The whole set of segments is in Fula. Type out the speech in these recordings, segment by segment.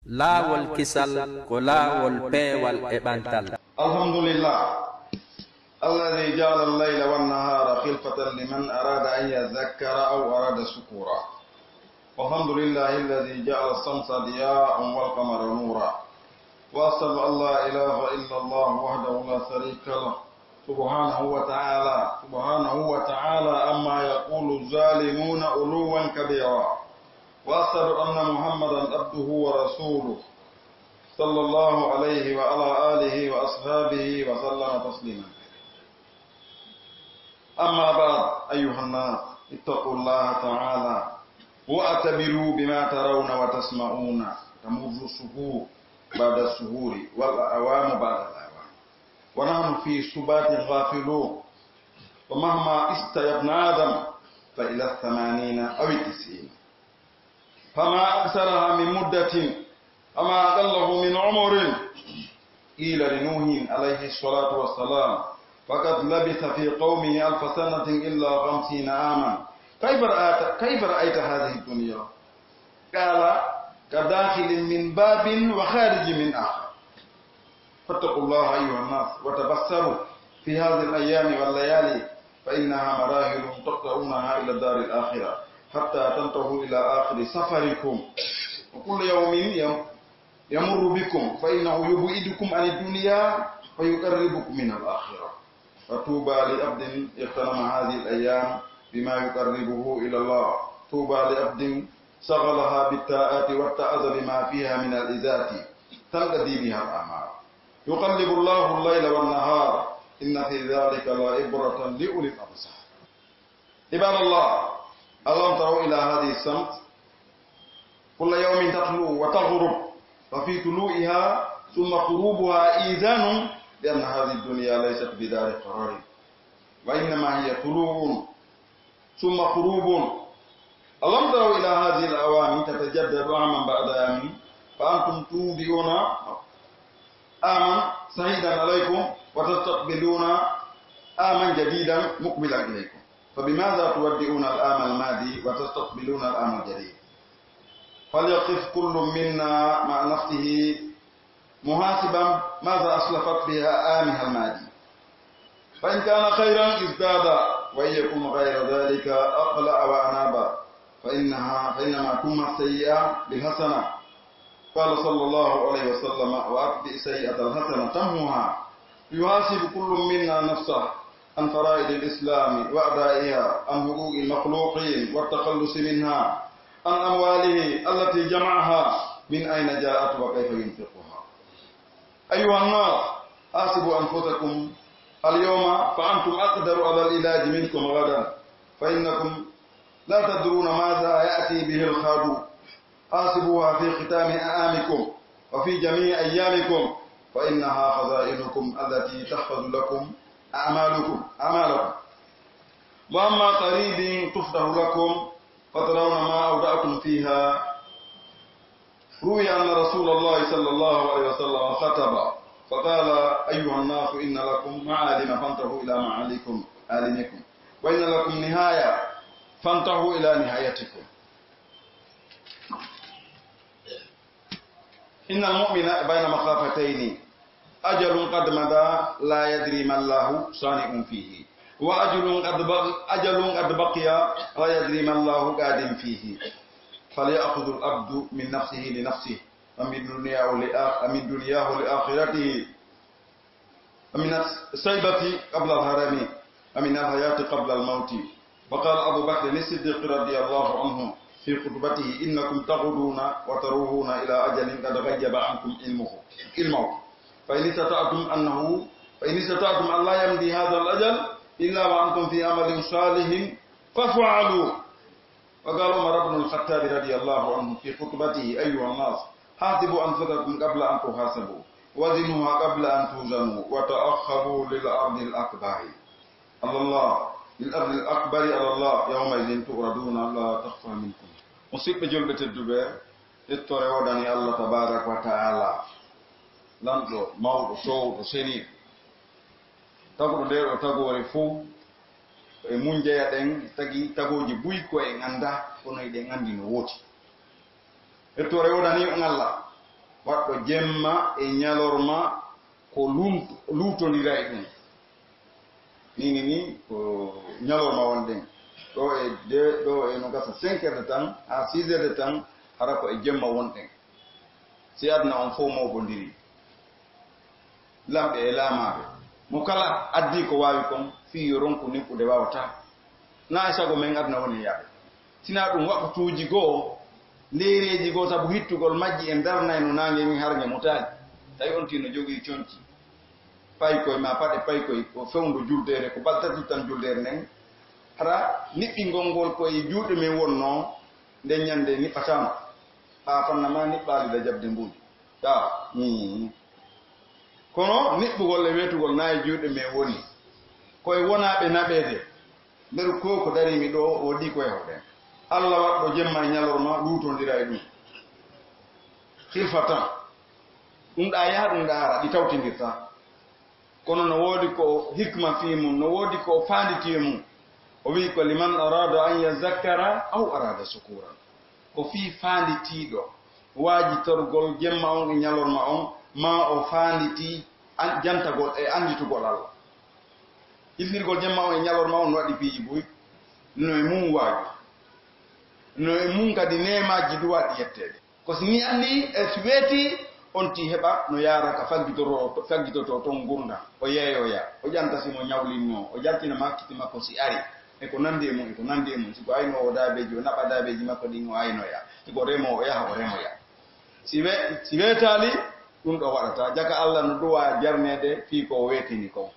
laawol kisal ko laawol peewal e ɓantal. alhamdulillah alladhi ja'ala al-layla wan-nahara khilfatan liman arada an yadhakkara aw arada shukura. walhamdulillahi alladhi ja'ala as-shamsa diya'an wal-qamara nura. wa ashhadu an la ilaha illa Allah wahdahu la sharika lahu subhanahu wa ta'ala amma yaqulu az-zalimuna uluwan kabira. وأشهد أن محمدا عبده ورسوله صلى الله عليه وعلى آله وأصحابه وسلم تسليما. أما بعد أيها الناس اتقوا الله تعالى واعتبروا بما ترون وتسمعون. تمر الشهور بعد الشهور والأعوام بعد الأعوام ونحن في سبات غافلون. ومهما استيى ابن آدم فإلى 80 أو 90. فما أكثرها من مدة أما أقله من عمر. قيل لنوح عليه الصلاة والسلام فقد لبث في قومه 1000 سنة إلا 50 عاما كيف رأيت هذه الدنيا؟ قال كداخل من باب وخارج من آخر. فاتقوا الله أيها الناس وتبصروا في هذه الأيام والليالي فإنها مراحل تقطعونها إلى الدار الآخرة حتى تنتهوا إلى آخر سفركم. وكل يوم يمر بكم فإنه يبعدكم عن الدنيا ويقربكم من الآخرة. فطوبى لعبد اغتنم هذه الأيام بما يقربه إلى الله. طوبى لعبد شغلها بالطاعات واتعظ بما فيها من الإزات تنقضي بها الأعمال. يقلب الله الليل والنهار إن في ذلك لعبرة لأولي الأبصار. عباد الله، ألم تروا إلى هذه الشمس كل يوم تطلع وتغرب وفي طلوعها ثم غروبها إيذان بأن هذه الدنيا ليست بدار قرار وإنما هي طلوع ثم غروب. ألم تروا إلى هذه الأوامر تتجدد عاما بعد عام فأنتم تودعون عاما سعيدا عليكم وتستقبلون عاما جديدا مقبلا إليكم. فبماذا تودعون العام الماضي وتستقبلون العام الجديد؟ فليقف كل منا مع نفسه محاسبا ماذا أسلفت بها عامها الماضي. فإن كان خيرا ازداد وإن يكون غير ذلك أقلع وأناب فإنما تم السيئة بالحسنة. قال صلى الله عليه وسلم وأتبع سيئة الحسنة تمحها. يحاسب كل منا نفسه عن فرائض الإسلام وأدائها، عن حقوق المخلوقين والتخلص منها، عن أمواله التي جمعها من أين جاءت وكيف ينفقها. أيها الناس، حاسبوا أنفسكم اليوم فأنتم أقدر على العلاج منكم غدا فإنكم لا تدرون ماذا يأتي به الخادم. حاسبوها في ختام أعامكم وفي جميع أيامكم فإنها خزائنكم التي تحفظ لكم أعمالكم. وأما قريب تفتح لكم فترون ما أودعتم فيها. روي أن رسول الله صلى الله عليه وسلم خطب فقال أيها الناس إن لكم معالم فانتهوا إلى معالمكم وإن لكم نهاية فانتهوا إلى نهايتكم. إن المؤمن بين مخافتين أجل قد مضى لا يدري ما الله صانع فيه وأجل قد بقي لا يدري ما الله قادم فيه. فليأخذ العبد من نفسه لنفسه ومن دنياه لآخرته ومن السيبة قبل الهرم ومن الحياة قبل الموت. وقال أبو بكر الصديق رضي الله عنه في خطبته إنكم تغدون وتروحون إلى أجل قد غيب عنكم علمه فإن استطعتم أن لا يمضي هذا الأجل إلا وأنتم في عمل صالح فافعلوا. وقال عمر بن الخطاب رضي الله عنه في خطبته أيها الناس حاسبوا أنفسكم قبل أن تحاسبوا وزنوها قبل أن توزنوا وتأخروا للأرض الأكبر على الله يومئذ تؤردون لا تخفى منكم. musidɓe julɓe tedduɓe ettore wodani Allah tabaraka wa ta'ala lanɗo mawɗo towɗo seniɗo taguɗo nde ɗo tagore fof e mun jeeya ɗen tagi tagoji buy ko en anda kono eɗen andi no wooti. ettore wodani on Allah waɗɗo jemma e ñalorma ko luutondira e ɗum ni ko ñalorma wonɗen ɗo e no gasa 5 heures de temps ha 6 heures de temps hara ko e jemma wonɗen si aduna on fof mawɓodiri lamɓe e laamaɓe mo kala addi ko wawi kon fiyo ronko nikkude wawata na e sago men aduna woni yaaɓe sina ɗum wakkatuji goo ndereji goo saabu hittugol majji en darnay no nangue min harge mutaji tawi on tino jogui conci paykoye ma paɗe paykoye ko fewndu juldere ko baltati tan juldere nden hara niɓɓingol ngol koye juuɗe men wonno nden ñande niɓɓatama ha fannama niɓɓalida jabde mbuuɗi kono niɓɓugol e wetugol na e juuɗe men woni koye wonaɓe naɓede mbeɗa ko darimi ɗo o waɗi koye hoɗen Allah waɗɗo jemma e ñalorma luutondira e ɗum hilfa tan ɗum ɗa yaha ɗum ɗa ara ɗi tawtindirta kono no woodi ko hikma fi mum no woodi ko fanditi e mum o wi ko liman arada an yazakkara aw arada sukuran ko fi fanditiɗo waajitorgol jemma on e ñalorma on ma o fanditi jantagol e anditugol Allah hilnirgol jemma on e ñalorma on no waɗi piiji boy no e mum waaju no e mum kadi nemaji duwaɗi yettede ko so ni andi e so weeti on ti heɓa no yaraka faggitoto toon gurdam o yeeyoya o ƴanta simo ñawlinno o jaltina makkiti makko si ari e ko nandi e mum e ko nandi e mum siko aynowo daabeji o naɓa daabeji makko ɗin o aynoya siko remo o yaha o remoya si weetali ɗum ɗo waɗata jaka Allah no duwa jarnede fii ko o weetini kon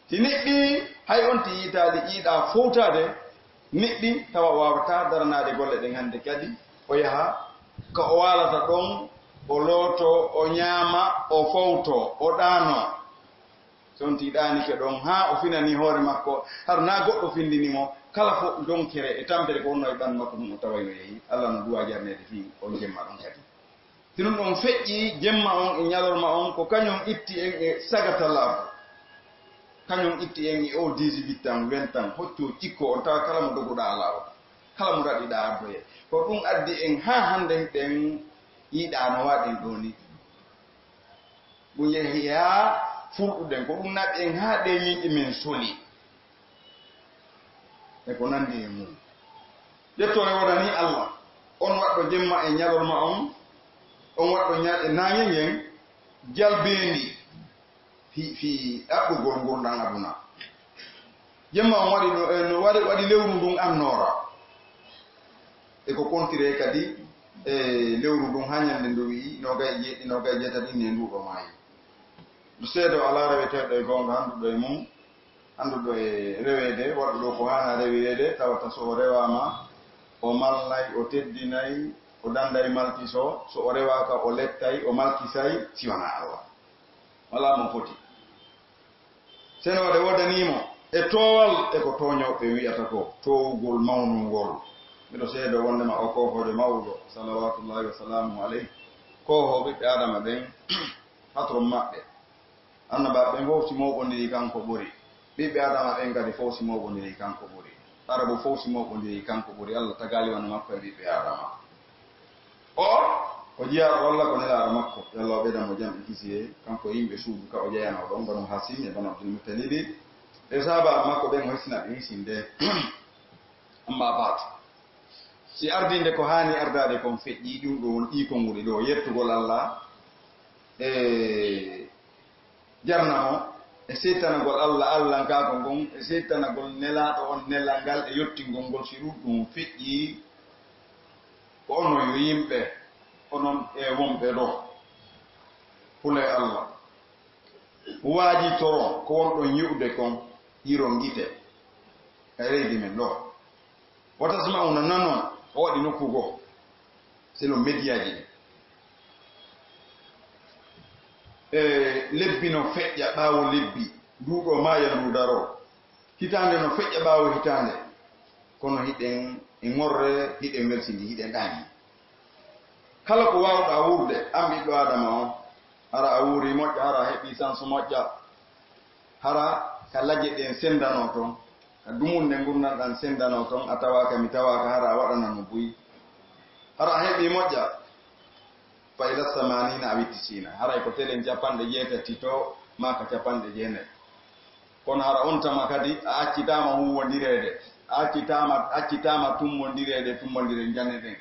si niɗɗi hay on ti yiitali ƴiiɗa fowtade niɗɗi tawa wawata daranade golle ɗen hannde kadi o yaha ko o walata ɗon o looto o ñaama o fowto o ɗaano son ti ɗaanike ɗon ha o finani hoore makko har na goɗɗo findinimo kala fo donkere e tampere ko wonno e ɓandu makko ɗum o tawayno yeehi Allah no duwa jarnede fii on jemma ɗon kadi si ɗum ɗon feƴƴi jemma on e ñalorma on ko kañum itti en e sagata laabu kañum itti en e o 18 ans 20 ans hocco cikko on tawa kala mo doguɗa laawa kala mo raɗiɗa addoye ko ɗum addi en ha hande ɗen yiiɗa no waɗen ɗo ni ɗum yehi ha furɗuɗen ko ɗum naɓi en ha ɗe yiiɗi men soli e ko nandi e mum ƴettore waɗani Allah on waɗɗo jemma e ñalorma on waɗɗo ñalɗe naŋe ngen jalbendi fi ɗaɓɓugol gurdan aduna jemma on waɗi lewru ndun annora e ko kontire kadi e lewru ndun ha ñande ndu wi nogay jeetati ne nduɗo maayi ndu seedo ala reweteɗo e gonga handuɗo e mum anduɗo e rewede waɗɗo ɗo ko hana rewirede tawata so o rewama o malnay o teddinay o danday malkiso so o rewaka o lettay o malkisay siwana Allah wala mo foti senode wodanimo e towal e ko toñoɓe wi'ata ko towugol mawnugol miɗo seedo wondema o kohode mawɗo salawatullahi wa salamu alayhi koho ɓiɓɓe adama ɓen patron maɓɓe annabaɓe fof si moɓodiri kanko ɓuri ɓiɓɓe adama ɓen kadi fof si moɓodiri kanko ɓuri arabo fof si moɓodiri kanko ɓuri Allah tagali wona makko e ɓiɓɓe adama o jiyaɗo walla ko nelaɗo makko yallah o ɓeydamo jam e kisiye kanko yimɓe suudu ka o jeyano ɗon banu hasim e banu abdul mutalibi e sahaba makko ɓen o hessinaɓe hisinde amma baat si ardinde ko hani ardade kon feƴƴi ɗum ɗo won ɗikonguɗi ɗo yettugol Allah e jarnamo e settanagol Allah nkako ngon e settanagol nelaɗo on nelal ngal e yottingol ngol si ɗum feƴƴi ko ono yo yimɓe onon e wonɓe ɗo hule Allah waaji toron ko wonɗon yi'ude kon yiron gite e leydi men ɗo watasma una nanon o waɗi nokkugo seno médiaji ɗi e lebbi no feƴƴa ɓaawo lebbi nduɗo maya ndu daro hitande no feƴƴa ɓaawo hitande kono hiɗen e ŋorre hiɗen welsidi hiɗen ɗaani kala ko wawɗa wurde an ɓiɗɗo adama on hara a wuuri moƴƴa hara a heɓi sanso moƴƴa hara ka lajje ɗen sendano toon ka dumunde gurnanɗan sendano toon a tawaka mi tawaka hara a waɗana no buyi hara a heɓi moƴƴa fa ila samanina awitisina haray ko telen capanɗe jeetati to maka capanɗe jeenayi kono hara on tama kadi a accitama huwondirede a accitama tummondirede tummondire janne ɗen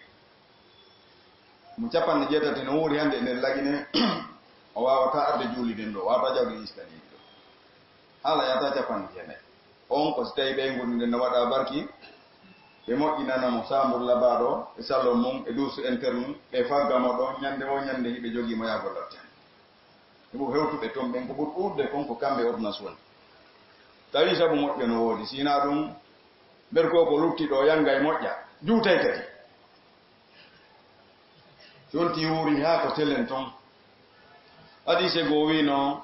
mo capanɗe jeetati no wuuri hannde nder lagine o wawata arde juuliden ɗo wawata jawdi iskaliɗi ɗo haala yata capanɗe jeenayi on ko so tawi ɓe gurdide no waɗa barki ɓe moƴƴinanamo sambour labaɗo e salon mum e duusu interne ɓe faggamo ɗon ñande o ñande hiɓe joguimo yagollaten heɓo hewtuɓe toon ɓen ko ɓuri ɗurde kon ko kamɓe ordonnance woni tawi sabu moƴƴo no woodi sina ɗum nder ko ko lutti ɗo yanga e moƴƴa juutay kadi jonti wuuri ha ko telen toon hadise goo wino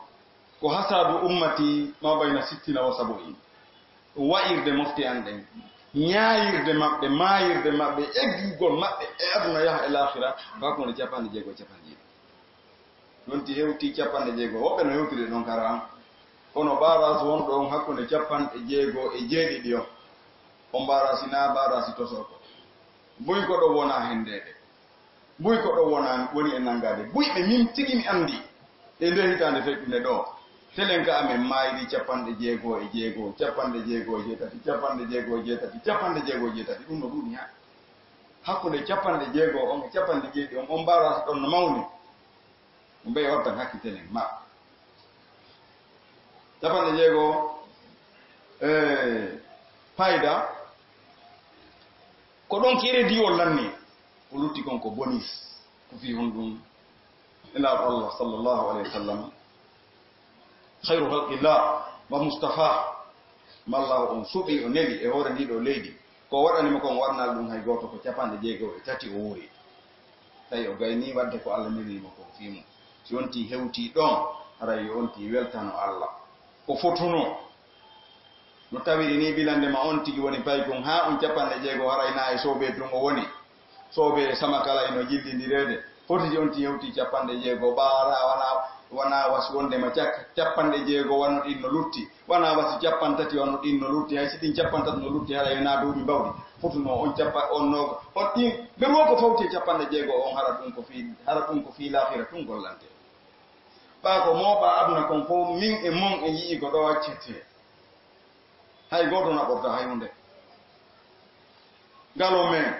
ko hasadu ummati ma bayna sittina wa sabu'in wa'irde mofti an ɗen ñaayirde maɓɓe maayirde maɓɓe eggugol maɓɓe e aduna yaha e l'ahira hakkunde capanɗe jeegoo capanɗe jeeɗi jonti hewti capanɗe jeegoo woɓɓe no hewtide ɗon kara kono barage wonɗo on hakkunde capanɗe jeegoo e jeeɗiɗi on on barasi na barasi tosoko buy ko ɗo wona hendeɗe buy ko ɗo woni e nangade buyɓe min tigi mi andi e nde hitande feƴƴude ɗo telen ka amen maayri capanɗe jeegoo e jeegoo capanɗe jeegoo e jeetati capanɗe jeegoo e jeetati capanɗe jeegoo e jeetati ɗum no ɗuɗi ha hakkunde capanɗe jeegoo on e capanɗe jeeɗi on barasi ɗon no mawni mbe wattan hakki telen ma capanɗe jeegoo fayda ko ɗon kere diwol lanni o lutti kon ko bonis ko fi hon ɗum ilaaɗo allah sallllahu alayhi wa sallam khayru halqillah wa mustafa mallahu on suɓi o neli e hoore ndiɗo leydi ko waɗanima kon warnal ɗum hay goto ko capanɗe jeegoo e tati o wuuri tawi o gayni wadde ko allah nelimo kon fimo si wonti hewti ɗon haray yo onti weltano allah ko fotuno no tawiri ni bilandema on tigi woni pay kon ha on capanɗe jeegoo harayna e soobe tun o woni soobe sama kala eno jillindirede fotiji onti hewti capanɗe jeegoo ɓaara wana wasi wondema capanɗe jeegoo wano ɗin no lutti wana wasi capantati wano ɗin no lutti hay si ɗin capantati no lutti haray na duuɓi mbawɗi fotuno on on ɗin ɓer wo ko fawti capanɗe jeegoo on hara ɗum ko fi lahira tun gollante ɓa ko mooɓa aduna kon fof min e mon e yii ko ɗo accete hay goto naɓorta hay hunde ngalo men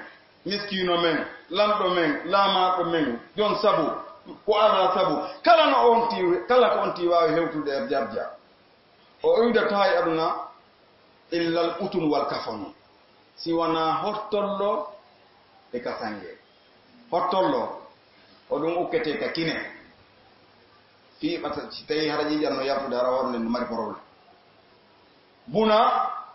miskino men lamɗo men laamaɗo men jon sabu ko ala sabu kala ko onti wawi hewtude e jarja o iwdata e aduna illal utun wal kafanu si wona hottollo e kasange hottollo o ɗum ukkete ka kine fiiɓata si tawi hara ƴiƴatno yartude hara hoore nden no mari probléme buna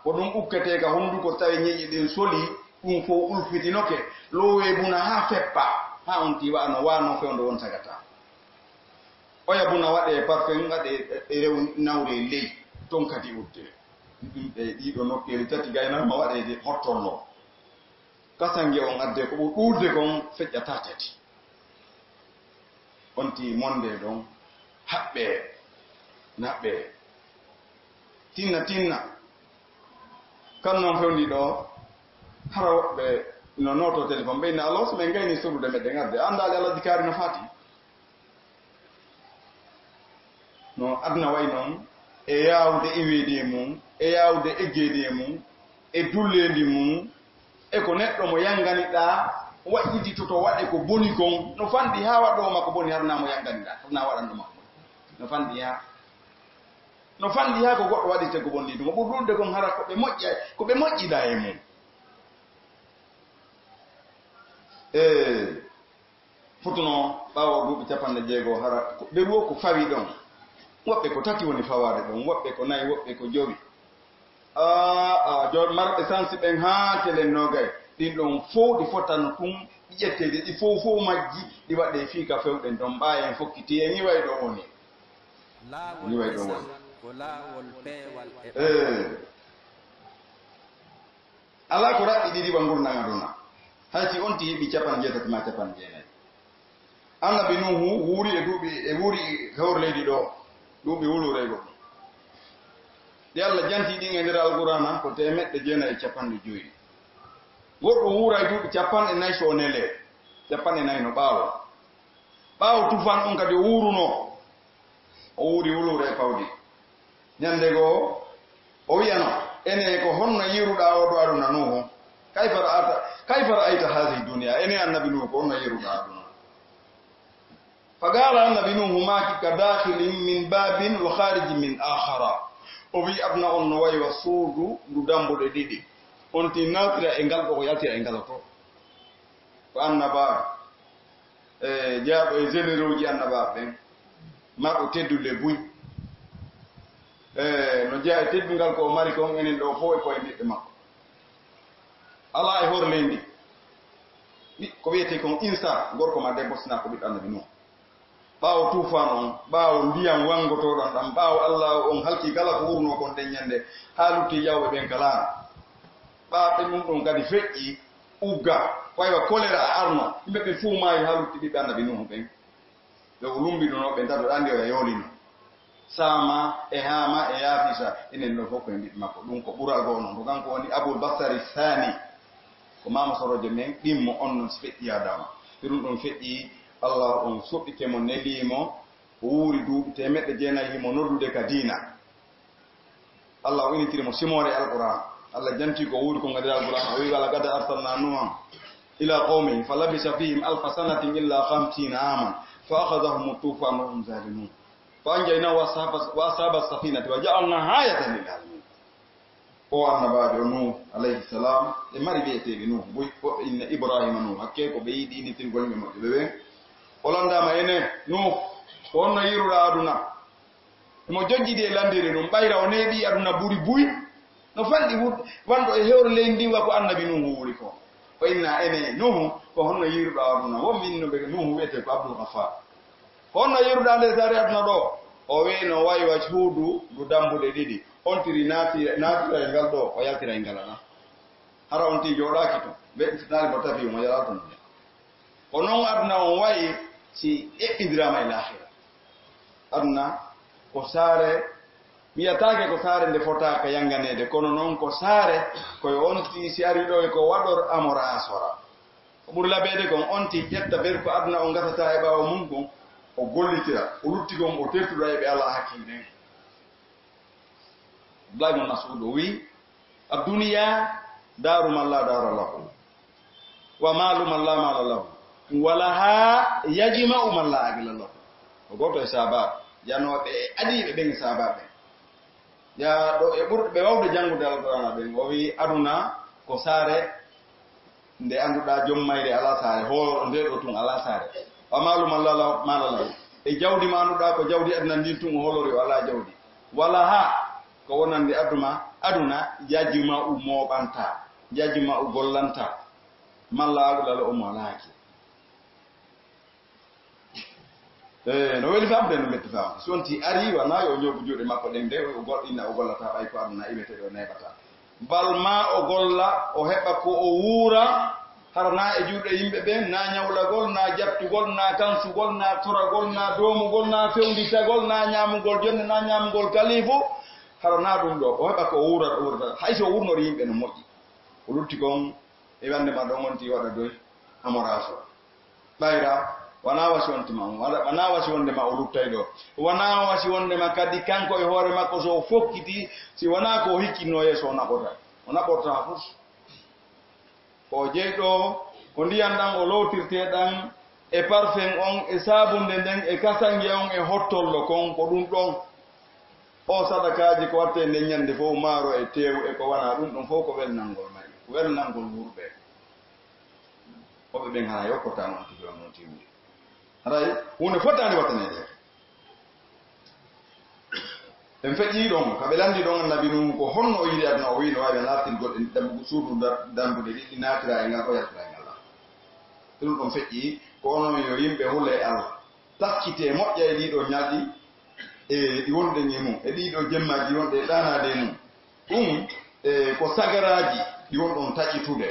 ko ɗum ukkete ka honduko tawi ñiƴi ɗin soli ɗum fof ulfitinoke loowe buna ha feppa ha on tiwa no wano fewndo won tagata oya buna waɗe parfum waɗe rew nawre ley ton kadi udde ɗumɓe ɗiɗo nokkeli tati gaynama waɗede hottollo kasange on adde ko ɓuri ɗurde kon feƴƴata tati onti monde ɗon haɓɓe naɓɓe tinna kam noon fewndi ɗo hara woɓɓe no noto téléphone ɓeyni alors so min gayni sorude meɗen arde andali allah dikari no fati no aduna way noon e yawde iwede mum e yawde eggede mum e dulledi mum e ko neɗɗo mo yanganiɗa waƴƴitito to waɗe ko boni kon no fandi ha waɗɗoma ko boni harnamo yanganiɗa harna waɗanɗoma ko boni no fandi ha ko goɗɗo waɗite ko bonni ɗum o ɓurɗurde kon hara ko ɓe moƴƴiɗa e mum fotuno ɓawo duuɓi capanɗe jeegoo hara ɓe ruwo ko fawi ɗon woɓɓe ko tati woni fawade ɗon woɓɓe ko nayi woɓɓe ko jowi marɓe sansi ɓen ha telen nogay ɗin ɗon fof ɗi fotano tum ƴetteɗi ɗi fof majji ɗi waɗe fiika fewɗen ɗon ɓayen fokkiti e ñiway ɗo woni ñiway ɗo woni ala ko raɓɓi ɗiɗi ɓa gurnaga duna hayti on ti heɓi capan jeetati ma capan jeenayi annabi nuhu wuuri e wuuri hewre leydi ɗo duuɓi wulure goɗɗo ɗi allah janti ɗin e nder alqurana ko 950 goɗɗo wuura e duuɓi 40 so nele 40 no ɓaawo ɓaawo tufan on kadi wuruno o wuri wulure pawdi ñande go o wiyano ene ko honno yiruɗa o ɗo aduna nuhu kayfa ra'ayta hadhihi dunya ene annabi nuhu ko honno yiruɗa aduna fagala annabi nuhu maki ka dakhilin min babin wa kharijin min akhara o wi aduna on no wayi wa suudu ndu dambuɗe ɗiɗi on ti nawtira e ngal ɗo ko yaltira e ngal to ko annaba jaaɓo e généraux ji annaba ɓen marɗo teddude buy no jeeya e teddungal ko mari kon enen ɗo fof e koye ɓiɓɓe makko ala e hor lendi ko wiyete kon insa gorko ma debbo sina ko ɓiɗɗo annabi nuhu ɓaawo tufan on ɓaawo ndiyam wangotoɗon ɗam ɓaawo allah on halki kala ko wurno kon ɗen ñande ha lutti yawɓe ɓen kalano ɓaaɓe ɗum ɗon kadi feƴƴi ugga waywa choléra arno yimɓe ɓe fuu maayi ha lutti ɓiɓɓe annabi nuhu ɓen ɓe o lumbiɗuno ɓe daɗo andi o e yoolino sama e hama e yaafisa enen ɗo fof koye ɓiɓɓe makko ɗum ko ɓurago noon to kanko woni aboul basari thani ko mama sorojo men ɗimmo on noon so feƴƴi adama e ɗum ɗon feƴƴi allah on soɓɓitemo nelimo o wuuri duuɓi temeɗɗe 9 himo noddude ka diina allah o initirimo simore alquran allah janti ko wuuri ko ngadira alquran o wi wala gada arsalna nuhan ila qawmihi fa labisa fihim alfa sanatin illa 50 aman fa akhadhahum tufan wa hum zalimun fa anjayna wa ashaba safinati wa ja'alna ayatan lil alamin o annabajo nuh alayhi salam e mari wiyeteɓe nuh boy inna ibrahima nuh hakke ko ɓe yiɗi initirgol ɓe moƴƴo ɓe o landama ene nuh ko onno yiruɗa aduna emo joƴƴidi e landiri ɗum ɓayra o neeɓi aduna ɓuri buy no falɗi wanɗo e hewre leydi ndi wa ko annabi nuhu wuri ko o inna ene nuhu ko honno yiruɗa aduna wonminnoɓe nuhu wiyete ko abdoul ghaffar ko honno yiruɗa nde sari aduna ɗo o wi no waywa suudu ndu dambuɗe ɗiɗi on tiri naatira e ngal ɗo o yaltira e ngal ana hara on ti joɗaki to ɓe naali mo tafi mo yalaltono ko noon aduna on wayi si eɓɓidirama e lahira aduna ko saare wiyatake ko saare nde fotaka yanganede kono noon ko saare koye onti si ari ɗo e ko waɗor amora asora ko ɓuri laɓede kon onti ƴetta ber ko aduna o gasata e ɓawa mum kon o gollitira o lutti kon o tertuɗa e ɓe ala hakkille blagno nasuud o wi adduniya daru man la dara lahu wa malu man la mala lahu walaha yajma'u man la agila lahu o goto e sabab yanoɓe adiɓe ɓen e sabaɓe ya ɗo e ɓurɓe ɓe wawde janngude alqurana ɓen o wi aduna ko saare nde annduɗa jommayde ala saare hooro nde ɗo tun ala saare wa malu man la mala lahu e jawdi ma annduɗa ko jawdi aduna ndin tun o holori o ala jawdi walaha ko wonande aduna jajima u moɓanta jajima u gollanta malla agulala o mo laaki no weli famde no metti famde so wonti ari wana yo ñobu juuɗe makko ɗen nde o goɗɗinna o gollata ɓay ko aduna iwete o neɓata balma o golla o heɓa ko o wuura harana e juuɗe yimɓe ɓen na ñawlagol na jattugol na kansugol na toragol na domugol na fewnditagol na ñamugol jonde na ñamugol kalifu harana ɗum ɗo o heɓa ko o wuurata hayso o wurnori yimɓe no moƴƴi o lutti kon e wandema ɗon wonti waɗa doy amoraso ɓayra wana wasi wontima wana wasi wondema o luttay ɗo wana wasi wondema kadi kanko e hoore makko so fokkiti si wona ko hikkino yeeso o naɓorta fus o jeyɗo ko ndiyan ɗan o lowtirteɗan e parfum on e sabunde nden e kasangue on e hottollo kon ko ɗum ɗon o sadakaji ko watte nde ñande fof maaro e tew e ko wana ɗum ɗon fof ko welnalngol mari welnalngol wurɓe oɓe ɓen hara yokkota noon tigi on noon timdi haray hunde fotani wattanede en feƴƴi ɗon kaɓe landi ɗon annabi num ko honno o yiɗi aduna o wi no wawi lartingol e dambugo suudu dambude ɗiɗi natira e ngal o yaltira e ngal ɗum ɗon feƴƴi ko onon yo yimɓe hulle e allah takkite moƴƴa e ɗiɗo ñalɗi e ɗi wonɗen e mum e ɗiɗo jemmaji wonɗe ɗanade mum ɗum ko sagaraji ɗi wonɗon taƴitude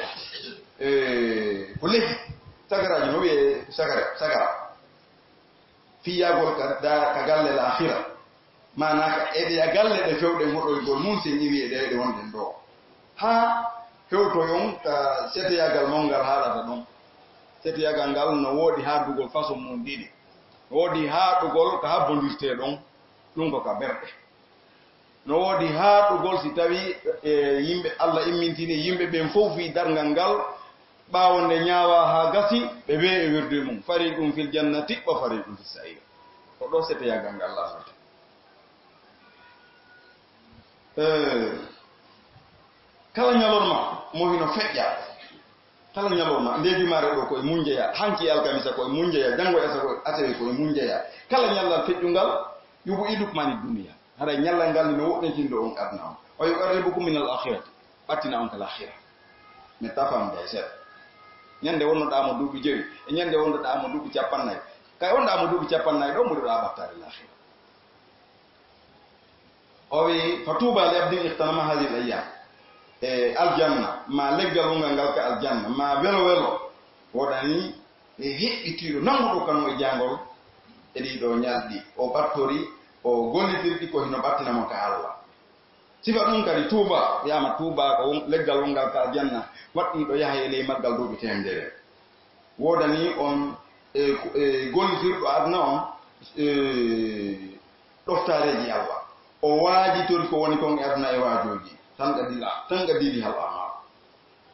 ko lehi sagaraji no wiye sagara fiyagol ka galle l'ahira mana eɗe a galle ɗe fewɗe moɗoygol mum sen iwi e ɗeɗe wonɗen ɗo ha fewtoyon ka seteyagal mawgal haalata ɗon seteyagal ngal no woodi haardugol façon mum ɗiɗi wodi haadugol ko habbondirte ɗon ɗum ko ka berɗe no wodi haadugol si tawi yimɓe Allah immintini yimɓe ɓen fof wi dargal ngal ɓawonde ñaawa ha gasi ɓe we e wirde mum fari ɗum fil jannati wa fari ɗum fis sa'ir ko ɗo sete yagal ngal lasata kala ñalorma mo hino feƴƴa kala ñalorma ndedimare ɗo koye munjeya hanki alkamisa koye munjeya janngo esa koye asawe koye munjeya kala ñallal feƴƴungal yugo iduk mani duniya haɗa ñallal ngal no woɗɗintindo on adna on o yuqarribukum min al akhirati ɓattina on kala akhira mi tafamde e seeɗa ñande wonnoɗamo duuɓi joyi e ñande wonnoɗamo duuɓi capannayyi kay wonɗamo duuɓi capannayyi ɗo mbuɗoɗa ɓattare lahira o wi fa tuuba li abdin ihtanama hadihi l ayyam e aljanna ma leggal wongal ngal ka aljanna ma welo welo woɗani e heɓɓitiɗo nanguɗo kanu e jangol e ɗiɗo ñalɗi o ɓattori o gollitirɗi ko hino ɓattinamo ka Allah sifa ɗum kadi tuuba wiyama tuuba ko leggal wongal ka aljanna waɗɗiɗo yaha e ley maggal duuɓi temedere wodani on e gollitirɗo adna on ɗoftareji Allah o waajitori ko woni kon e aduna e waajoji tan ɗaɗiɗi hal ama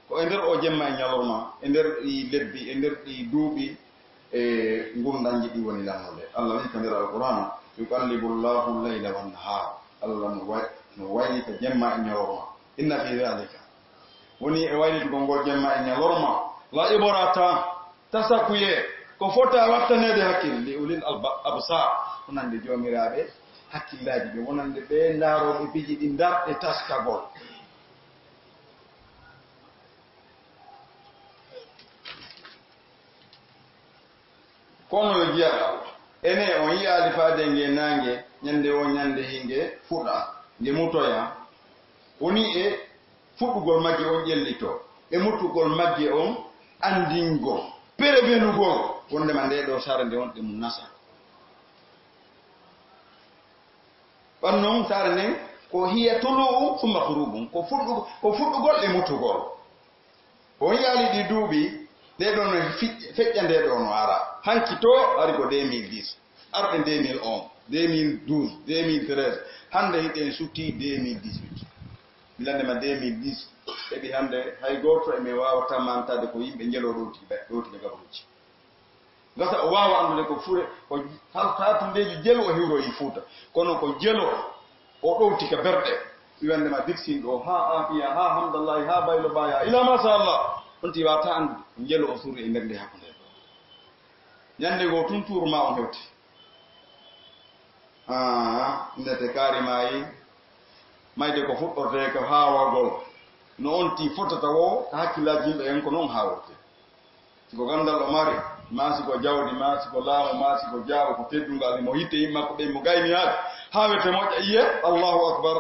ko e nder o jemma e ñalorma e nder ɗi lebbi e nder ɗi duuɓi e gurdanji ɗi woni lannude Allah wi ka nder alqur'an yuqallibu llahu leyla wannahar Allah no waylita jemma e ñalorma inna fi dhalika woni e waylitugol ngol jemma e ñalorma la ibrata tasakuye ko fota wattanede hakkille li ulil absar wonande joomiraɓe hakkillaji ɓe wonande ɓe ndaaroɓe piji ɗi darɗe taskagol kono yo jiyaɗa Allah ene on yiyaali faade nge nangue ñande o ñande hinge fuɗa nde mutoya woni e fuɗɗugol magge on ƴellito e muttugol magge on andingol perebenugol wondema nde ɗo sara nde wonɗe mum nasa ɓan noon sara nden ko hiya tulu'u summa khurubum ko fuɗɗugol e muttugol on yaali ɗi duuɓi ndeɗo no feƴƴa ndeɗo no ara hanki to ari ko 2010 arɗe 2011 2012 2013 hande hiɗen sutti 2018 milandema 2010 heɓi hande hay goto emi wawata mantade ko yimɓe jelo ɗowti gabaruji gasa o wawa andude ko fure ko hatundeji jelo o hiwroyi fuuta kono ko jelo o ɗowti ka berɗe wiwandema dixin ɗo ha afiya ha hamdallahi ha baylo baya ila machallah on ti wata andude jelo o suri e nder nde hakkude ɗo ñande go tun tourma on hewti ndete kaari mayi mayde ko fuɗɗorte ko haawagol no on ti fotata wo ko hakkillaji yimɓe en ko noon haaworte siko gandal o mari ma siko jawdi ma siko laamu ma siko jaawo ko teddungal mo yitte yimɓe makko ɓe mo gayni haade haa wete moƴƴa iye allahu akbar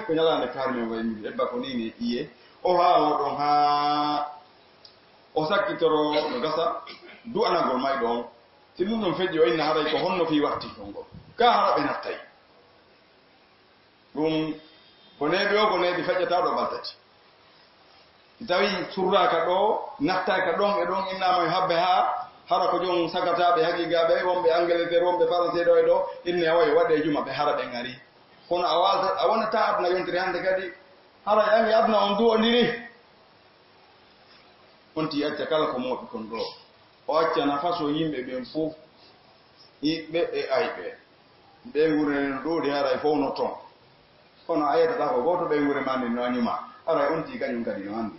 ko ñalande kaari men wayni ebba ko nini iye o haawo ɗon haa o sakkitoro no gasa du'anagol may ɗon si ɗum ɗon feƴƴi o inna haray ko honno fi watti konngol ka hara ɓe nattay ɗum ko neeɓi o ko neeɓi feƴƴata ɗo ɓaltati si tawi surraka ɗo nattaka ɗon e ɗon innama e habbe ha hara ko jom sagataɓe haqiqaɓe wonɓe angleterre wonɓe français ɗo e ɗo inne awaye waɗe juma ɓe hara ɓe ngari kono a wonata aduna yontiri hande kadi hara yangi aduna on duwodiri on ti acca kala ko moɓi kon ɗo o accana façon yimɓe ɓen fof yiɓɓe e ayɓe ɓe ngurenen ɗoɗi haray fof no ton kono a yettata ko goto ɓe ngure mande no añuma haray on ti kañum kadi no andi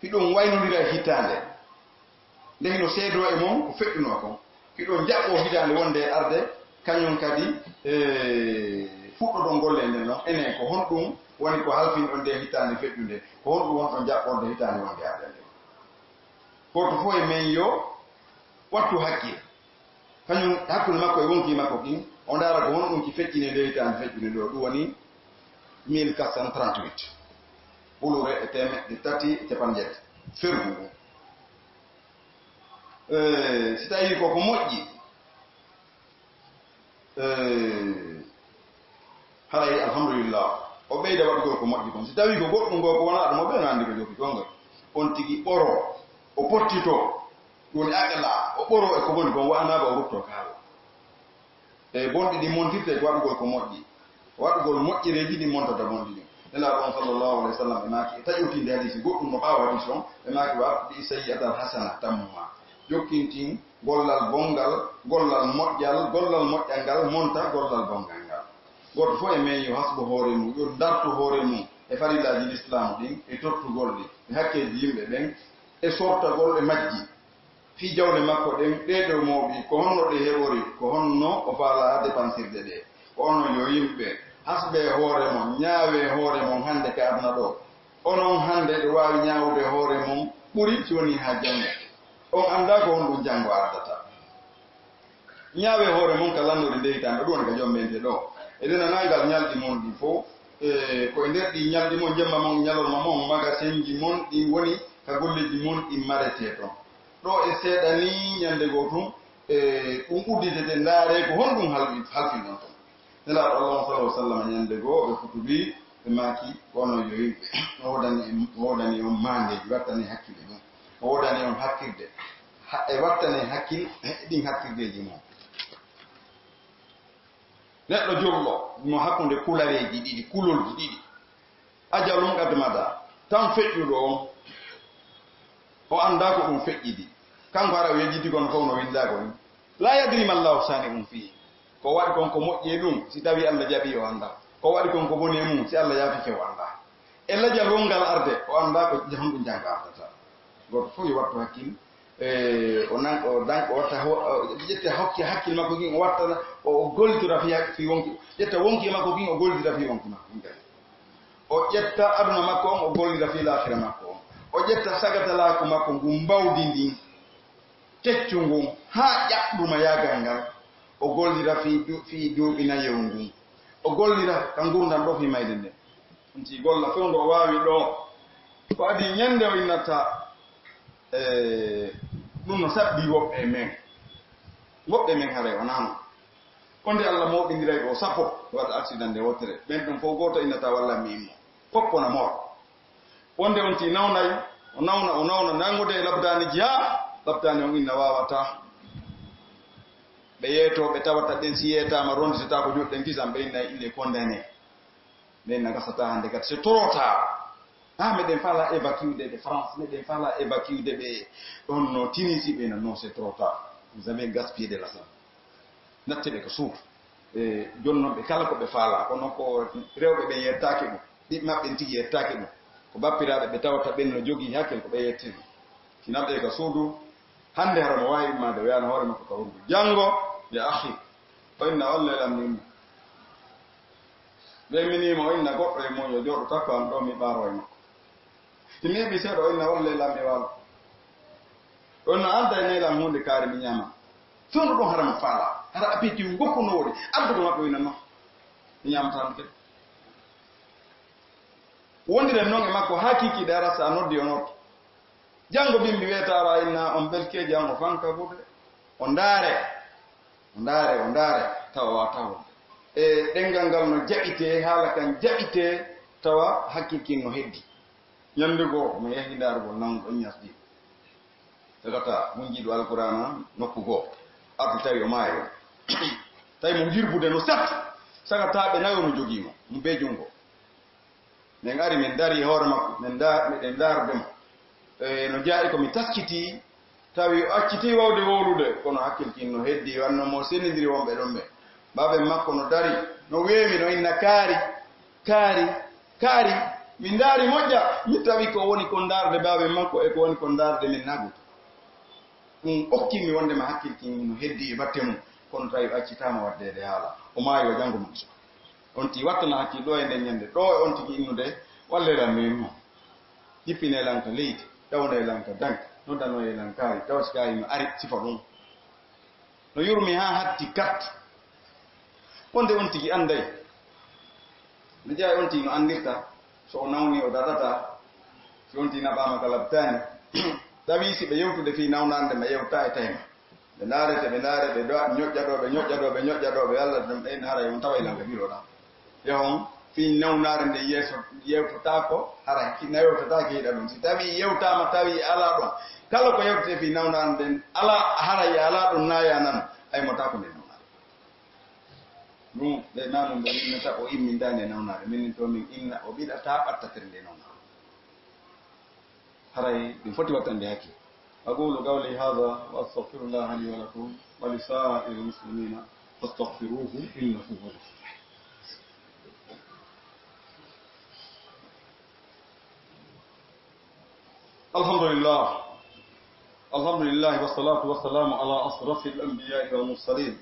hiɗon waynodira hittande nde hino seedo e moom ko feƴƴuno kon hiɗon jaɓɓo hitande wonde arde kañum kadi fuɗɗoɗon golle nde noon enen ko honɗum woni ko halfinɗon nde hittande feƴƴunde ko honɗum wonɗon jaɓɓorde hittande wonde arde nde goto fof e men yo wattu hakkille kañum hakkude makko e wonki makko kin o ndaara ko honɗum ki feƴƴine nde hittande feƴƴunde ɗo ɗum woni 1438 ɓulure e temeɗɗe tati e capanɗe fergu si tawi koko moƴƴi haray alhamdulillah o ɓeyda waɗugol ko moƴƴi kon si tawi ko goɗɗum ngo ko wona ɗum o ɓeyno anndi ko jogi gonga on tigi ɓoro o pottito woni aqla o ɓoro e ko woni kon wa'anaaba o rutto kaala e bonɗi ɗi montirte ko waɗugol ko moƴƴi waɗugol moƴƴireeji ɗi montata bonɗi ɗin nelaaɗo on sallllahu alayhi wa sallam e maaki e taƴotinde hadisi goɗɗum no ɓaawa hadis on e maaki waɗɗi sayyi'atal hasana tammuma jokkintin gollal bongal gollal moƴƴal ngal monta gollal bongal ngal goto fof e men yo hasbo hoore mum yo dartu hoore mum e farillaji l'islam ɗin e tottugol ɗi e hakkeji yimɓe ɓen e sortagol e majji fi jawle makko ɗen ɗeɗo mawɓi ko honno ɗe heɓori ko honno o faala dépensirde ɗe ko onno yo yimɓe hasɓe hoore mum ñaawe hoore mum hannde ka aduna ɗo onon hannde ɗo waawi ñaawde hoore mum ɓuri si woni haa jango on annda ko hon ɗum janngo ardata ñaawe hoore mum ka lannode ndeyitaande ɗum woni ka jombente ɗo eɗen nanangal ñalɗi mon ɗi fof koye nder ɗi ñalɗi mon jemma mon ñalorma mon magasin ji mon ɗi woni ka golleji mon ɗi marete toon ɗo e seeɗa ni ñande goo tum ɗum udditete ndaare ko honɗum halfi ɗon toon nelaaɗo allah sallallahu sallam ñande goo ɓe futubi ɓe maaki wono yo yimɓe woodani on maandeji wattani hakkille mum o woodani on hakkirde e wattani hakkil ɗin hakkirdeji mum neɗɗo jollo no hakkunde kulareji ɗiɗi kulolji ɗiɗi ajalum qadmada tan feƴƴuɗo on o annda ko ɗum feƴƴidi kanko ara o yejjidi kono fof no winndako ni la yadri ma llahu sani um fii ko waɗi kon ko moƴƴi e ɗum si tawi allah jaɓi o annda ko waɗi kon ko boni e mum si allah yaafike o annda e lajal wongal arde o annda ko honɗum janngo ardata goto fof yo wattu hakkil o watta ƴetta hokki hakkille makko kin o wattana o gollitira fi wonki ƴetta wonki makko kin o gollitira fi wonki makko o ƴetta aduna makko on o gollira fi lahira makko on o ƴetta sagatalaako makko ngu mbawdi ndin keccu ngun haa ƴaɓɗuma yaagal ngal o gollira fi duuɓi nayew ngun o gollira ka ngurdan ɗo fi mayde nde ɗum si golla few ndo o waawi ɗo ko adi ñande o innata ɗum no saɓɓi woɓɓe men hare o naano konde allah mawɗindiray ɗo sappo waɗa accident nde wottere ɓen ɗum fof gooto innata walla mimo foppona moor wonde on ti nawnayi o nawna nangude e labdaneji ha labdane on inna wawata ɓe yeeto ɓe tawata ɗen si yeetama ronditata ko joɗɗen kisan ɓe inna ille condamné ɓe inna gasata hande kadi se torota meɗen fala évacude ɓe france meɗen fala évacude ɓe ɗon no Tunisie ɓe non c'est trop tard vous avez gaspillé de l'argent natte ɓe ko suudu e jonnon ɓe kala ko ɓe faala kono ko rewɓe ɓe yettaki ɗum ɓiɓɓe maɓɓe tigi yettaki ɗum ko bappiraɓe ɓe tawata ɓen no jogii hakkel ko ɓe yettiri sinaɓe ko suudu hande hara no wawi immade o wiyana hoore makko ka wurdu janngo ya ahi o inna walla lamnimo ɓe minima o inna goɗɗo e mum yo jooɗo takko an ɗo mi ɓaaro e makko ti neeɓi seeɗa o inna walla lam e walo on no anda e neylam hunde kaari mi ñama fewno ɗon harama faala hara appétit goppu no woɗi addugo maɓɓe wina noon mi ñamatano kadi wondiren noon e makko ha kikiɗe ara sa noddi o noddo janngo bimbi wiyetara inna on belkeji an o fanka bude o ndaare tawa watawo e ɗengal ngal no jaɓite haala kan jaɓite tawa hakkilkin no heddi ñande goo mo yehi ndaarugol nango ɗon ñasɗi tagata mo jiiɗo alqurana nokku goo ardi tawi o maayo tawi mo jirbude no sat sagataɓe nayo no jogiimo mo be jungo min ari min dari hoore makko miɗen ndaardemo no jaaɗi komi taskiti tawi o acciti wawde wowlude kono hakkilkin no heddi wanno mo senidiri wonɓe ɗon ɓe baɓe makko no dari no weemi no inna kaari min ndaari moƴƴa mi tawi ko woni ko ndaarde baɓe makko e ko woni ko ndaarde min naguto ɗum okkimi wondema hakkilkin no heddi e batte mum kono tawi o accitama waddede haala o maayi o janngo mum so on ti wattana hakkil ɗo e nden ñande ɗo e on tigi innude wallelan min jippine lanka leydi ɗawne lanka danka noddano e lankaari tawa si kayima ari sifa ɗum no yurmi ha hatti kat wonde on tigi anday no jeeya on tigi no andirta so o nawni o dadata si on tigi naɓama ka labtani tawi si ɓe yewtude fi nawnande ma yewta e tayma ɓe ndaarete ɓe ñoƴƴaɗoɓe allah ɗum ɗen haara on tawa e lanka biroɗa yahon fi nawnare nde yewtata ko hara nawtata ke yiɗa ɗum si tawi yewtama tawi ala ɗon kala ko yewtete fi nawnare nden ala hara ya ala ɗon naya nan ay mota ko nde nawnare ɗum ɓe nanum ɓe innata o immindande nawnare min to min inna o ɓiɗata ɓattatere nde nawnare haray ɗum foti wattande hakkille أقول قولي هذا وأستغفر الله لي ولكم ولسائر المسلمين فاستغفروه إنه هو الغفور الحمد لله والصلاة والسلام على أشرف الأنبياء والمرسلين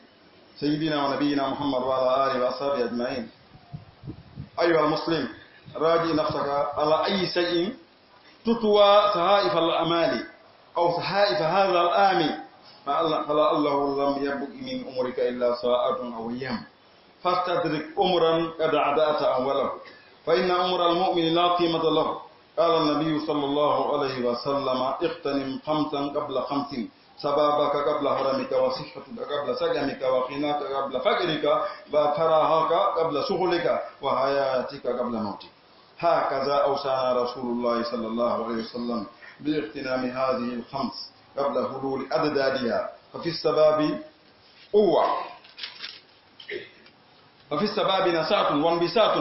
سيدنا ونبينا محمد وعلى آله وأصحابه أجمعين. أيها المسلم راجع نفسك على أي شيء تطوى صحائف الأمال أو صحائف هذا الآن فلعله لم يبق من أمرك إلا ساعة أو أيام فاستدرك أمرا قد عدأت أوله فإن أمر المؤمن لا قيمة له. قال النبي صلى الله عليه وسلم اغتنم خمسا قبل خمس شبابك قبل هرمك وصحتك قبل سقمك وغناك قبل فقرك وفراغك قبل شغلك وحياتك قبل موتك. هكذا أوصانا رسول الله صلى الله عليه وسلم باغتنام هذه الخمس قبل حلول أضدادها. ففي السباب قوة وفي السباب نشاط وانبساط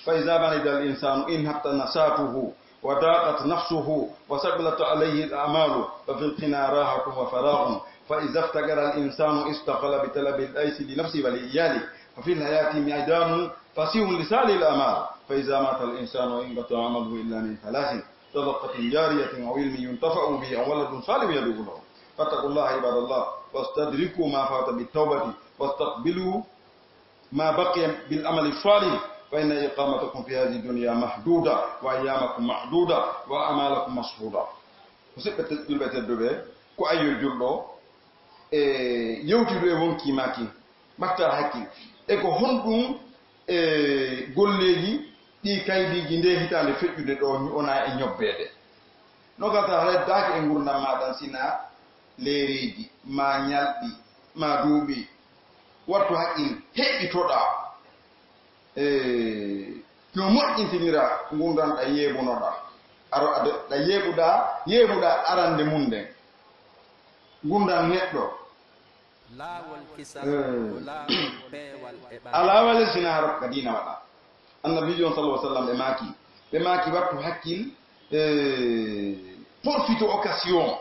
فإذا بلد الإنسان انهبت نشاطه وضاقت نفسه وثقلت عليه الأعمال ففي القنا راحة وفراغ فإذا افتقر الإنسان استقل بطلب الأيس لنفسه ولإياله ففي الحياة ميدان فسيح لسال الأمال فإذا مات الإنسان انقطع عمله إلا من ثلاث صدقة جارية أو علم ينتفع به أو ولد صالح يدعو له. فاتقوا الله عباد الله واستدركوا ما فات بالتوبة واستقبلوا ما بقي بالعمل الصالح فإن إقامتكم في هذه الدنيا محدودة وأيامكم محدودة وأعمالكم مشهودة. وسبت جلبة الدبي كو أيو جلو يوتي wonki maki batta hakki e ko hondum golleji ɗi kaydiji nde hitande feƴƴude ɗo ona e ñobbede no gata reddaki e gurdam maɗan sina leereji ma ñalɗi ma duuɓi wattu haqqil heɓɓitoɗa no moƴƴintinira gurdam ɗa yeebunoɗa ɗa yeeɓuɗa arande mum nden gurdam neɗɗo alawale sina harok ka dina waɗa annabijo sallallahu alaihi wasallam ɓe maaki wattu hakkil profite occasion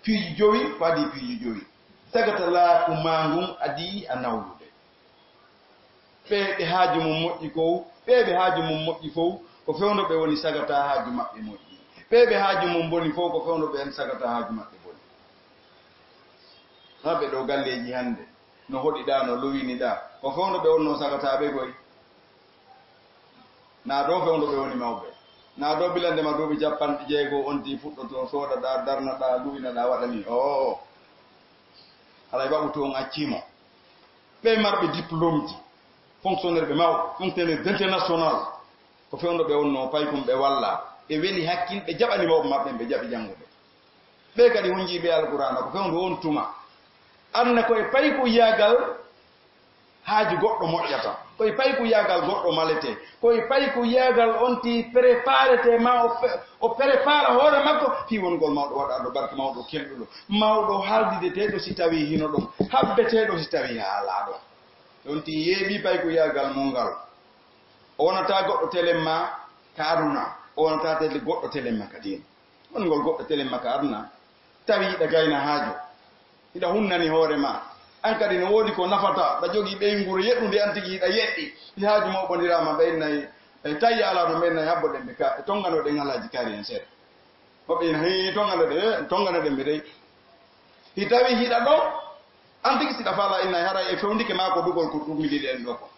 piiji jowi waɗi piiji jowi tagata laaku mangum adi a nawlude ɓeɓe haaju mum moƴƴi kow ɓeɓe haaju mum moƴƴi fof ko fewno ɓe woni sagata haaju maɓɓe moƴƴi ɓeɓe haaju mum boni fof ko fewno ɓe en sagata haaju maɓɓe boni haɓe ɗo galleji hande no hoɗiɗa no lowiniɗa ko fewno ɓe wonno sagataɓe koy na ɗo fewno ɓe woni mawɓe na ɗo bilandema duuɓi 60 on ti fuɗɗoto sodaɗa darnaɗa luwinaɗa waɗani o haɗa waɓu to on accimo ɓe marɓe diplôme ji fonctionnaire ɓe mawɓe fonctionnaire international ko fewno ɓe wonno paykum ɓe walla ɓe weli hakkil ɓe jaɓani mawɓe maɓɓe ɓe jaɓi jannguɓe ɓe kadi hunjiɓe alqur'ana ko fewno on tuma anna koye payku yagal haaju goɗɗo moƴƴata koye payku yagal goɗɗo malete koye payku yagal onti préparete ma o prépara hoore makko fi wongol mawɗo waɗaɗo barke mawɗo kelɗuɗo mawɗo haldideteɗo si tawi hino ɗon habbeteɗo si tawi haalaɗo onti yeeɓi payku yagal mum ngal o wonata goɗɗo télé ma ka aduna o wonata goɗɗo télé ma kadi wongol goɗɗo télé ma ka aduna tawi iɗa gayna haaju iɗa hunnani hoore ma an kadi no woodi ko nafata ɗa jogii ɓeyguru yeɗɗude an tigi hiɗa yeɗɗi si haaju ma ɓondirama ɓeynayi tawi alaɗo ɓeynayi habboɗen ɓe ka tonganoɗen halaji kaari hen seeɗa hoɓe tonganoɗen ɓe dey si tawi hiɗa ɗo an tigi siɗa faala innayi haray e fewndike ma ko ɗugol ko ɗummiɗiɗe en ɗo ko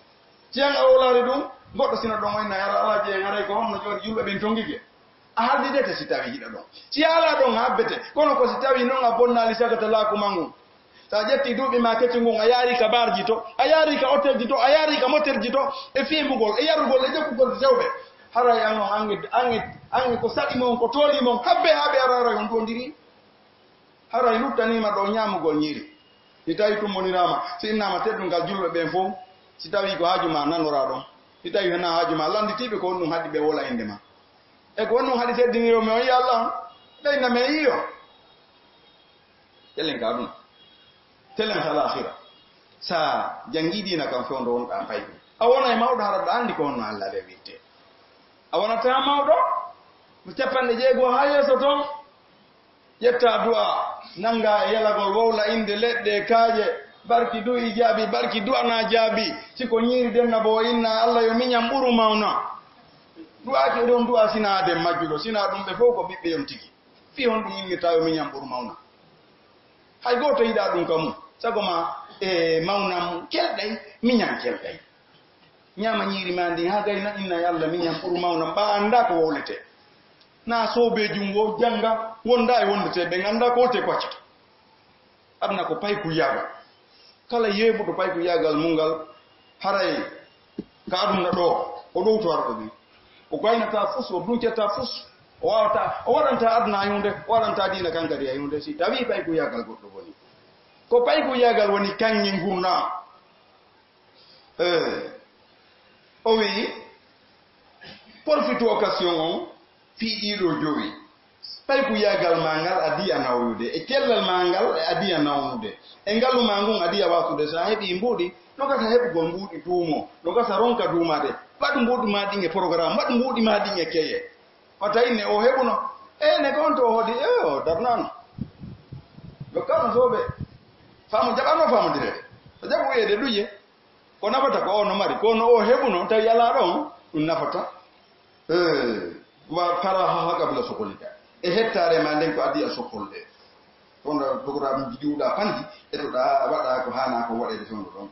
ciyan a wolari ɗum goɗɗo sina ɗon o innayi hara alaji en haray ko honno jooɗi julɓe ɓen tongike a haldidete si tawi hiɗa ɗon si ala ɗon habbete kono ko si tawi noon a bonnali sagata laakumal ngun sa ƴetti duuɓi ma kecci ngun a yaari ka barji to a yaari ka hôtel ji to a yaari ka moteur ji to e fiimugol e yarugol e ƴekkugol sewɓe haray an on ange ko saɗimon ko toolimon habbe haaɓe araray on dondiri haray luttanima ɗo ñamugol ñiiri si tawi tummonirama si innama teddungal julɓe ɓen fof si tawi ko haaju ma nanora ɗon tawi hena haajuma landitiɓe ko ɗum haɗi ɓe wola inde ma e ko ɗum haɗi teddiniro mi on yi Allah ɓeyna me yiyo ƴellen ka ɗum telen hal akhira sa jangi dina kam fewndo wonɗa payɗum a wona e mawɗo haraɗo andi ko honno Allah ɓe witte a wonata mawɗo mo capanɗe jeegoo ha yeeso toon ƴetta du'a nanga e yalagol wowla inde leɗɗe kaaje barki du'i jaabi barki du'ana jaabi siko ñiiri denna bo inna Allah yo miñam ɓuru mawna du'aki ɗon du'a sina de majjuɗo sina ɗum ɓe fof ko ɓiɓɓe yon tigi fi hon ɗum innirta yo miñam ɓuru mawna hay goto yiɗa ɗum kamum sago ma e mawnam kelɗay miñam kelɗay ñama ñiiri ma ndi ha gayna inna Allah miñam ɓuru mawnam ɓa anda ko wowlete na soobejum wo janga wonda e wondete ɓe ganda ko te koccata adna ko payku yaga kala yeeɓuɗo payku yagal mungal haray ka aduna ɗo o ɗowto arɗo ɗi o gaynata fus o duncata fus o wawata o waɗanta aduna hayunde o waɗanta dina kan kadi hayunde si tawi payku yagal goɗɗo woni ko payku yagal woni kanŋe gurna o wi profite occasion on fiiɗiɗo jowi payku yagal ma ngal adi a nawyude e kellal ma ngal e adi a nawnude e ngalu ma ngun adi a wasude sa heɓi mbuuɗi no gasa heɓugol mbuuɗi duumo no gasa ronka duumade waɗu mbuuɗi ma ɗin e programme waɗu mbuuɗi ma ɗin e keye o tawi ne o heɓuno ne gonto o hoodi o darnano dokkano soɓe famo jaɓano famodirede o jaɓu wiyede ɗuje ko nafata ko ono mari kono o heɓuno tawi ala ɗon ɗum nafata wa fara ha qabla sokolika e hettare ma nden ko addi a sokolde on programme jidiuɗa pandi e to da waɗa ko hana ko waɗede fewndo ɗon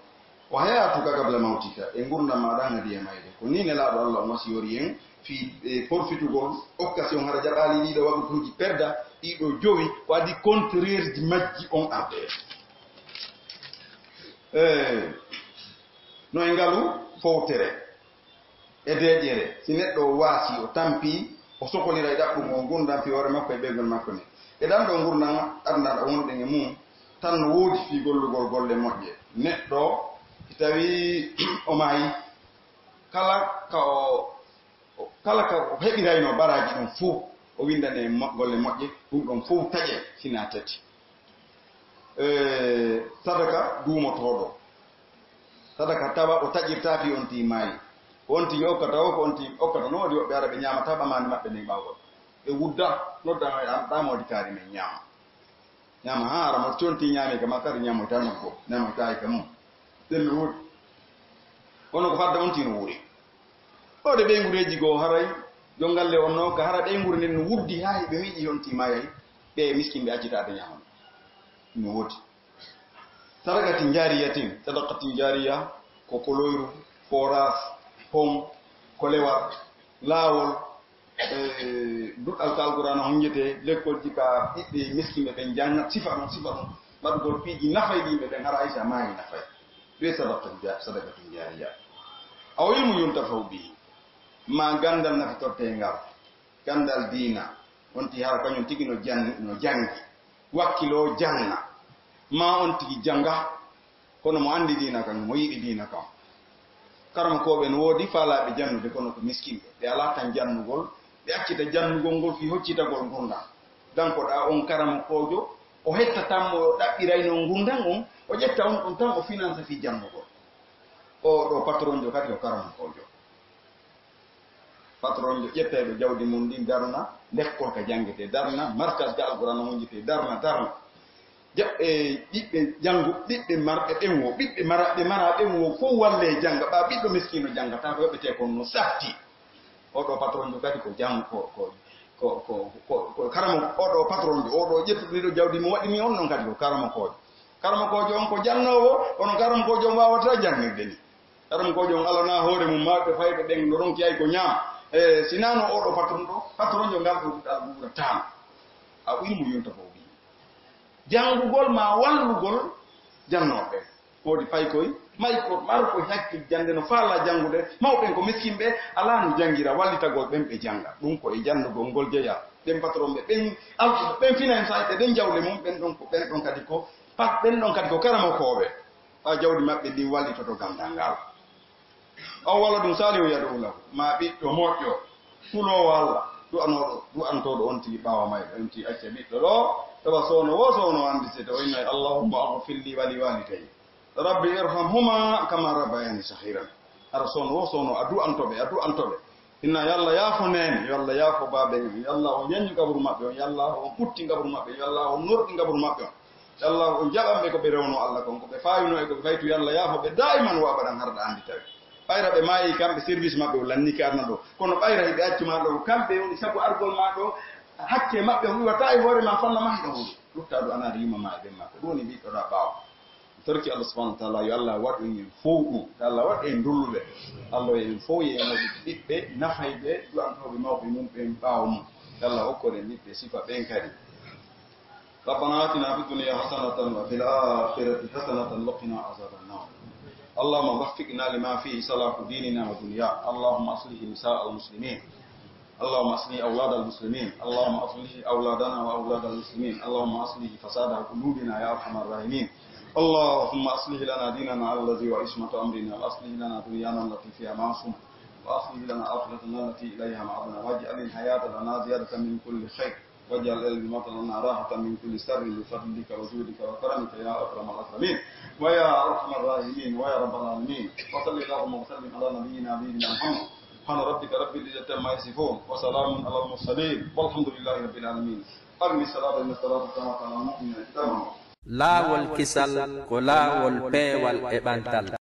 o hayatu ka qabla mautika e gurdam ma ɗan hadi e mayde ko ni nelaɗo Allah o wasiyori en fi porfitugol occasion hara jaɓali ɗiɗo waɗutuji perda ɗiɗo jowi ko addi contraire ji majji on arde no e ngalu fowtere e deƴƴere si neɗɗo waasi o tampi o sokolira e ɗaɓɓum o gurdam fi hoore makko e ɓeygol makko ni e ɗan ɗo gurdam arnaɗo wonɗen e mum tan no woodi fi gollugol golle moƴƴe neɗɗo tawi o maayi kala ka o heɓirayno baraji ɗum fof o windane golle moƴƴe ɗum ɗon fof taƴe sina tati sadaka duumotoɗo sadaka tawa o taƴirta fi on ti maayi on tigi okkata o ko on tigi okkata no waɗi woɓɓe ara ɓe ñamata ɓamani maɓɓe nden ɓawgol ɓe wudda noddano e ɗamodi kaari men ñama ha ara mo conti ñaami ka makkati ñamoyta nokko ñamoyta e ka mum ɗen mi wuuri ono ko fadda on tino wuuri ɗo de ɓeygureji goo haray yo ngalle on noon ka hara ɓeygure nden no wuddi ha ɓe miiƴi on ti mayay ɓe miskin ɓe accitade ñamon no woodi sadakati jariyatin sadakati jariya ko koloyru forage pom kolewal laawol duɗɗal ka alqur'ana honjete lekkolji ka ɓiɓɓe miskinɓe ɓen janngat sifa ɗum waɗugol piiji nafayɗiɓe ɓen hara aysa maayi nafay ɗe sadakatu jariya a wimu yunta faw ɓi ma gandal nafitortengal gandal diina wonti hara kañum tigi no jangi wakkilo janga ma on tigi janga kono mo andi diina kam mo yiɗi diina kam karama koɓe no woodi faalaɓe jannude kono ko miskinɓe ɓe ala tan jannugol ɓe accita jannugol ngol fi hoccitagol gurdam dankoɗa on karama kojo o hettatanmo o ɗaɓɓirayno gurdam on o ƴetta on ɗon tan o finance fi jannugol o ɗo patron jo kadi ko karama kojo patron jo ƴettayɗo jawdi mum ndi darna lekkol ka jangete darna markas ga alqur'ana honjete darna ɓiɓɓe janngu ɓiɓɓe marɓe ɓen wo ɓiɓɓe mara ɓen wo fof walle jannga ɓa ɓiɗɗo miskino janngata ko yoɓete kon no safti oɗo patron jo kadi ko jang ko karama oɗo patron jo oɗo ƴettuɗiɗo jawdi mo waɗimi on noon kadi ko karama kojo on ko jannowo kono karama kojo on wawata jangirde ni karama kojo on alana hoore mum mawɓe fayɓe ɓen no ronki ay ko ñaam sinano oɗo patron jo ngal ɗo ɗuɗal ɓuura tan a ilmu yonta fo jangugol ma wallugol jannoɓe woodi fay koy may ko mar ko hakki jande no faala jangude mawɓen ko miskinɓe ala no jangira wallitagol ɓen ɓe janga ɗum koye jannugol ngol jeeya ɓen patron ɓe ɓen finance ɓe ɓen jawle mum ɓen ɗon kadi ko pat ɓen ɗon kadi ko karama koɓe ɓa jawdi maɓɓe ndi wallitoto gandal ngal aw wala dum salihu yadu lahu ma ɓiɗɗo moƴƴo fulowo Allah du'antoɗo on tigi ɓawa mayɓe on tigi acca ɓiɗɗo ɗo heɓa sowno wo sowno andi sede o innayi allahumma aghfir li wa li walidayya rabbi irhamhuma kama rabbayani sahiran ara sowno wo sowno a du'antoɓe inna yalla yaafo nene yo Allah yaafo baaɓe en yalla o ñaññu gabru maɓɓe on yalla o putti gabru maɓɓe yalla o norɗi gabru maɓɓe on yalla o jaɓanɓe ko ɓe rewno Allah kon ko ɓe fayino e ko ɓe faytu yalla yaafo ɓe daiman wo abadan harɗa andi tawi ɓayra ɓe maayi kamɓe service maɓɓe o lanniki arna ɗo kono ɓayra heɓe accuma ɗo kamɓe woni sabu argol ma ɗo hakke maɓɓe o iwata e hoore ma fanna ma heɗa huuɗo lutta ɗo ana rima ma e ɓen maɓɓe ɗum woni ɓiɗɗoɗa ɓaawa torki Allah subhanahu wa ta'ala yo Allah waɗu en fow ɗum Allah waɗu en dulluɓe Allah en fow yeenoɓe ɓiɓɓe nafayɓe du'antoɓe mawɓe mum ɓen ɓaawa mum Allah hokkoren ɓiɓɓe sifa ɓen kadi ربنا آتنا في الدنيا حسنة وفي الآخرة حسنة وقنا عذاب النار اللهم وفقنا لما فيه صلاح ديننا ودنيانا اللهم أصلح نساء المسلمين اللهم أصلح أولاد المسلمين اللهم أصلح أولادنا وأولاد المسلمين اللهم أصلح فساد قلوبنا يا أرحم الراحمين اللهم أصلح لنا ديننا الذي وعصمة أمرنا وأصلح لنا دنيانا التي فيها معصومة وأصلح لنا آخرتنا التي إليها معادنا واجعل الحياة لنا زيادة من كل خير واجعل الموت لنا راحة من كل شر بفضلك وجودك وكرمك يا أكرم الأكرمين ويا أرحم الراحمين ويا رب العالمين وصل اللهم وسلم على نبينا محمد سبحان ربك رب العزة عما يصفون وسلام على المرسلين والحمد لله رب العالمين أقم الصلاة إن الصلاة كانت على المؤمنين كتابا لا والكسل كلا والبي والإبانتال